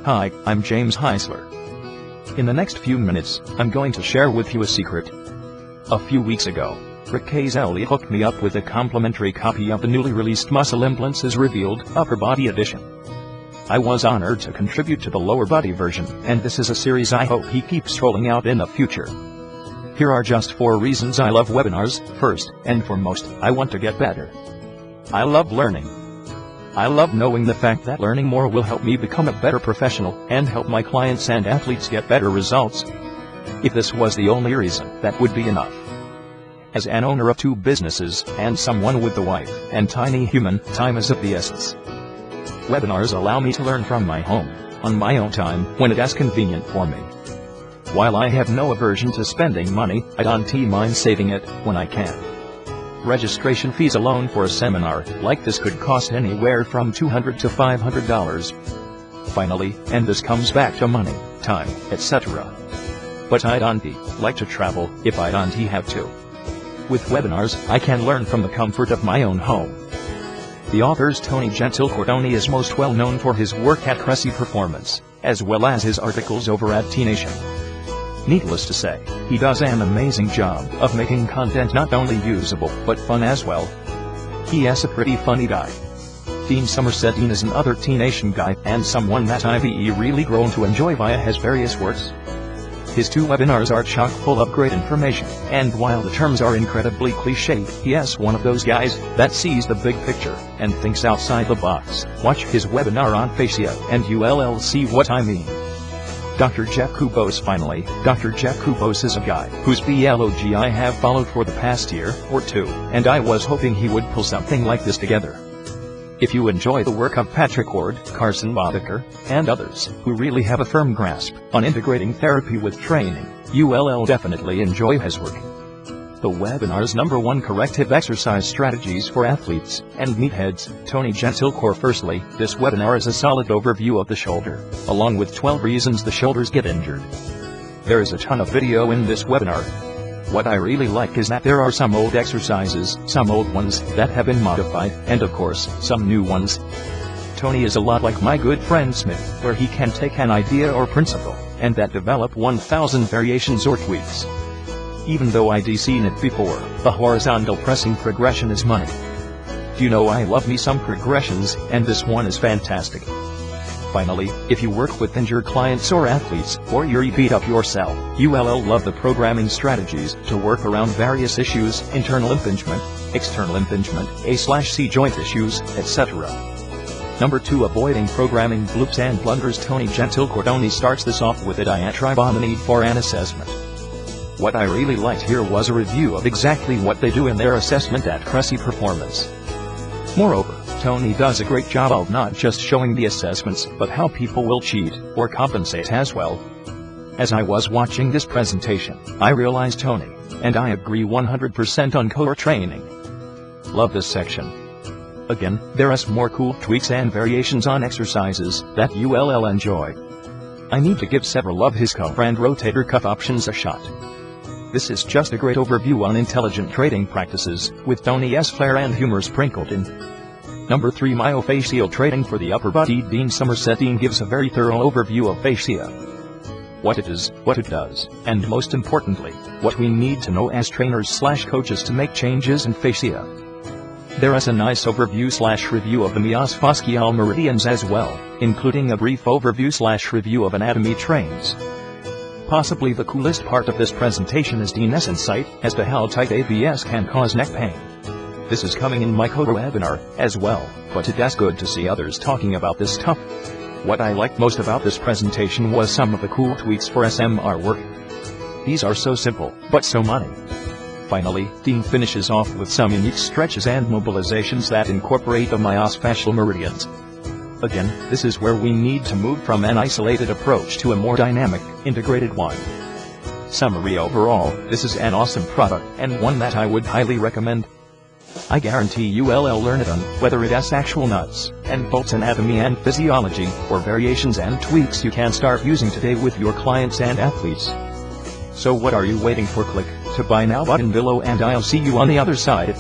Hi, I'm James Heisler. In the next few minutes, I'm going to share with you a secret. A few weeks ago, Kaselj hooked me up with a complimentary copy of the newly released Muscle Imblances Revealed Upper Body Edition. I was honored to contribute to the lower body version, and this is a series I hope he keeps rolling out in the future. Here are just 4 reasons I love webinars. First and foremost, I want to get better. I love learning. I love knowing the fact that learning more will help me become a better professional and help my clients and athletes get better results. If this was the only reason, that would be enough. As an owner of 2 businesses and someone with a wife and tiny human, time is of the essence. Webinars allow me to learn from my home, on my own time, when it is convenient for me. While I have no aversion to spending money, I don't mind saving it when I can. Registration fees alone for a seminar like this could cost anywhere from $200 to $500. Finally, and this comes back to money, time, etc. But I don't like to travel if I don't have to. With webinars, I can learn from the comfort of my own home. The author's Tony Gentilcore is most well known for his work at Kaselj Performance, as well as his articles over at T-Nation. Needless to say, he does an amazing job of making content not only usable, but fun as well. He is a pretty funny guy. Dean Somerset Dean is another T-Nation guy and someone that I've really grown to enjoy via his various works. His 2 webinars are chock full of great information, and while the terms are incredibly cliched, he is one of those guys that sees the big picture and thinks outside the box. Watch his webinar on fascia and you'll see what I mean. Dr. Jeff Kubos. Finally, Dr. Jeff Kubos is a guy whose blog I have followed for the past year or 2, and I was hoping he would pull something like this together. If you enjoy the work of Patrick Ward, Carson Boddicker, and others who really have a firm grasp on integrating therapy with training, you'll definitely enjoy his work. The webinar's #1 corrective exercise strategies for athletes and meatheads, Tony Gentilcore. Firstly, this webinar is a solid overview of the shoulder, along with 12 reasons the shoulders get injured. There is a ton of video in this webinar. What I really like is that there are some old exercises, some old ones that have been modified, and of course, some new ones. Tony is a lot like my good friend Smith, where he can take an idea or principle, and that develop 1,000 variations or tweaks. Even though I'd seen it before, the horizontal pressing progression is money. Do you know I love me some progressions, and this one is fantastic. Finally, if you work with injured clients or athletes, or you're beat up yourself, you'll love the programming strategies to work around various issues, internal impingement, external impingement, A/C joint issues, etc. #2. Avoiding programming bloops and blunders. Tony Gentilcore starts this off with a diatribe on the need for an assessment. What I really liked here was a review of exactly what they do in their assessment at Kaselj Performance. Moreover, Tony does a great job of not just showing the assessments, but how people will cheat or compensate as well. As I was watching this presentation, I realized Tony, and I agree 100% on core training. Love this section. Again, there are more cool tweaks and variations on exercises that you'll enjoy. I need to give several of his cuff and rotator cuff options a shot. This is just a great overview on intelligent training practices, with Tony's flair and humor sprinkled in. #3. Myofascial training for the upper body. Dean Somerset Dean gives a very thorough overview of fascia. What it is, what it does, and most importantly, what we need to know as trainers/coaches to make changes in fascia. There is a nice overview/review of the myofascial meridians as well, including a brief overview/review of anatomy trains. Possibly the coolest part of this presentation is Dean's insight as to how tight ABS can cause neck pain. This is coming in my webinar as well, but it is good to see others talking about this stuff. What I liked most about this presentation was some of the cool tweaks for SMR work. These are so simple, but so money. Finally, Dean finishes off with some unique stretches and mobilizations that incorporate the myofascial meridians. Again, this is where we need to move from an isolated approach to a more dynamic, integrated one. Summary: overall, this is an awesome product and one that I would highly recommend. I guarantee you'll learn it on whether it is actual nuts and bolts anatomy and physiology, or variations and tweaks you can start using today with your clients and athletes. So what are you waiting for? Click to buy now button below and I'll see you on the other side.